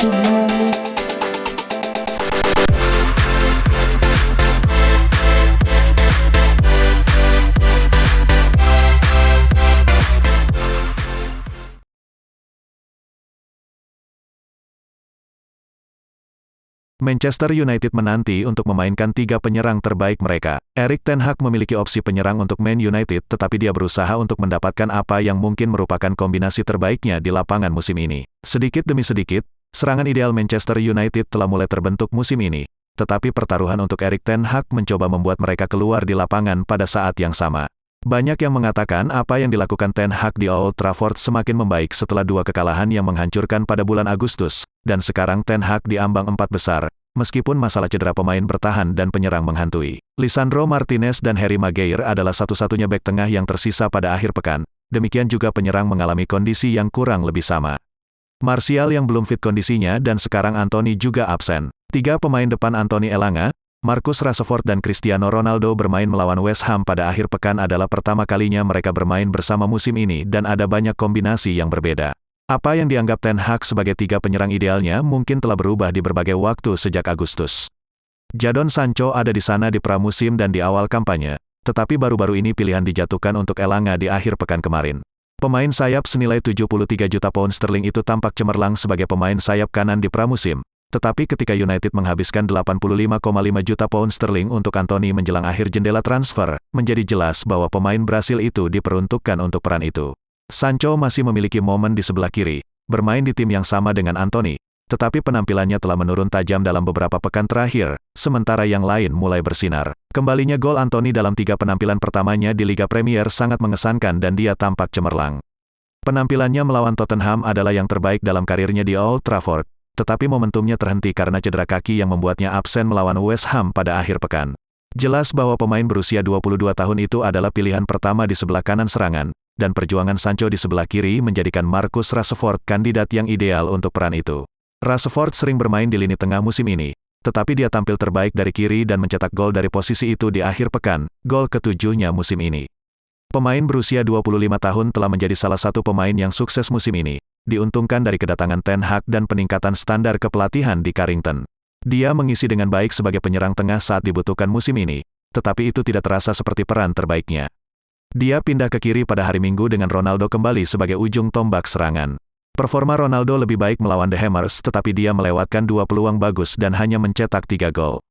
Manchester United menanti untuk memainkan 3 penyerang terbaik mereka. Erik ten Hag memiliki opsi penyerang untuk Man United, tetapi dia berusaha untuk mendapatkan apa yang mungkin merupakan kombinasi terbaiknya di lapangan musim ini. Sedikit demi sedikit, serangan ideal Manchester United telah mulai terbentuk musim ini, tetapi pertaruhan untuk Erik ten Hag mencoba membuat mereka keluar di lapangan pada saat yang sama. Banyak yang mengatakan apa yang dilakukan Ten Hag di Old Trafford semakin membaik setelah 2 kekalahan yang menghancurkan pada bulan Agustus, dan sekarang Ten Hag di ambang 4 besar, meskipun masalah cedera pemain bertahan dan penyerang menghantui. Lisandro Martinez dan Harry Maguire adalah satu-satunya bek tengah yang tersisa pada akhir pekan, demikian juga penyerang mengalami kondisi yang kurang lebih sama. Martial yang belum fit kondisinya dan sekarang Anthony juga absen. 3 pemain depan Anthony Elanga, Marcus Rashford dan Cristiano Ronaldo bermain melawan West Ham pada akhir pekan adalah pertama kalinya mereka bermain bersama musim ini dan ada banyak kombinasi yang berbeda. Apa yang dianggap Ten Hag sebagai 3 penyerang idealnya mungkin telah berubah di berbagai waktu sejak Agustus. Jadon Sancho ada di sana di pramusim dan di awal kampanye, tetapi baru-baru ini pilihan dijatuhkan untuk Elanga di akhir pekan kemarin. Pemain sayap senilai 73 juta pound sterling itu tampak cemerlang sebagai pemain sayap kanan di pramusim. Tetapi ketika United menghabiskan 85,5 juta pound sterling untuk Anthony menjelang akhir jendela transfer, menjadi jelas bahwa pemain Brasil itu diperuntukkan untuk peran itu. Sancho masih memiliki momen di sebelah kiri, bermain di tim yang sama dengan Anthony, tetapi penampilannya telah menurun tajam dalam beberapa pekan terakhir, sementara yang lain mulai bersinar. Kembalinya gol Anthony dalam 3 penampilan pertamanya di Liga Premier sangat mengesankan dan dia tampak cemerlang. Penampilannya melawan Tottenham adalah yang terbaik dalam karirnya di Old Trafford, tetapi momentumnya terhenti karena cedera kaki yang membuatnya absen melawan West Ham pada akhir pekan. Jelas bahwa pemain berusia 22 tahun itu adalah pilihan pertama di sebelah kanan serangan, dan perjuangan Sancho di sebelah kiri menjadikan Marcus Rashford kandidat yang ideal untuk peran itu. Rashford sering bermain di lini tengah musim ini, tetapi dia tampil terbaik dari kiri dan mencetak gol dari posisi itu di akhir pekan, gol ke-7-nya musim ini. Pemain berusia 25 tahun telah menjadi salah satu pemain yang sukses musim ini, diuntungkan dari kedatangan Ten Hag dan peningkatan standar kepelatihan di Carrington. Dia mengisi dengan baik sebagai penyerang tengah saat dibutuhkan musim ini, tetapi itu tidak terasa seperti peran terbaiknya. Dia pindah ke kiri pada hari Minggu dengan Ronaldo kembali sebagai ujung tombak serangan. Performa Ronaldo lebih baik melawan The Hammers, tetapi dia melewatkan 2 peluang bagus dan hanya mencetak 3 gol.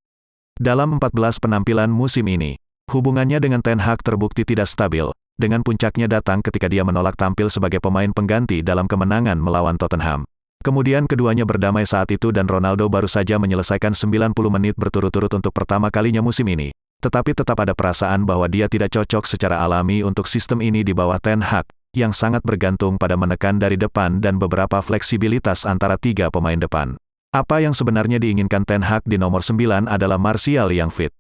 Dalam 14 penampilan musim ini, hubungannya dengan Ten Hag terbukti tidak stabil, dengan puncaknya datang ketika dia menolak tampil sebagai pemain pengganti dalam kemenangan melawan Tottenham. Kemudian keduanya berdamai saat itu dan Ronaldo baru saja menyelesaikan 90 menit berturut-turut untuk pertama kalinya musim ini. Tetapi tetap ada perasaan bahwa dia tidak cocok secara alami untuk sistem ini di bawah Ten Hag, yang sangat bergantung pada menekan dari depan dan beberapa fleksibilitas antara 3 pemain depan. Apa yang sebenarnya diinginkan Ten Hag di nomor 9 adalah Martial yang fit.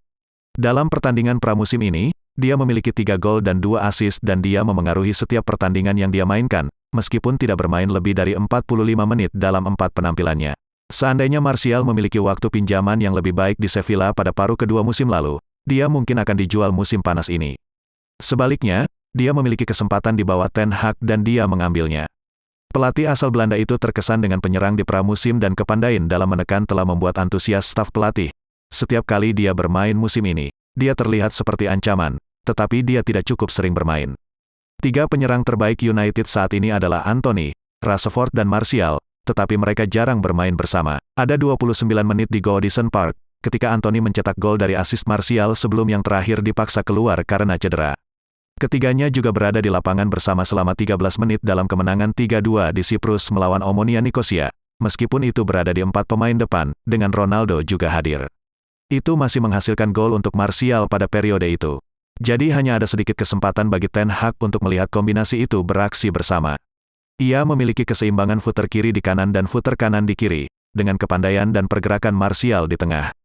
Dalam pertandingan pramusim ini, dia memiliki 3 gol dan 2 assist dan dia memengaruhi setiap pertandingan yang dia mainkan, meskipun tidak bermain lebih dari 45 menit dalam 4 penampilannya. Seandainya Martial memiliki waktu pinjaman yang lebih baik di Sevilla pada paruh kedua musim lalu, dia mungkin akan dijual musim panas ini. Sebaliknya, dia memiliki kesempatan di bawah Ten Hag dan dia mengambilnya. Pelatih asal Belanda itu terkesan dengan penyerang di pramusim dan kepandaian dalam menekan telah membuat antusias staf pelatih. Setiap kali dia bermain musim ini, dia terlihat seperti ancaman, tetapi dia tidak cukup sering bermain. 3 penyerang terbaik United saat ini adalah Anthony, Rashford dan Martial, tetapi mereka jarang bermain bersama. Ada 29 menit di Goodison Park, ketika Anthony mencetak gol dari assist Martial sebelum yang terakhir dipaksa keluar karena cedera. Ketiganya juga berada di lapangan bersama selama 13 menit dalam kemenangan 3-2 di Siprus melawan Omonia Nicosia, meskipun itu berada di 4 pemain depan, dengan Ronaldo juga hadir. Itu masih menghasilkan gol untuk Martial pada periode itu. Jadi hanya ada sedikit kesempatan bagi Ten Hag untuk melihat kombinasi itu beraksi bersama. Ia memiliki keseimbangan footer kiri di kanan dan footer kanan di kiri, dengan kepandaian dan pergerakan Martial di tengah.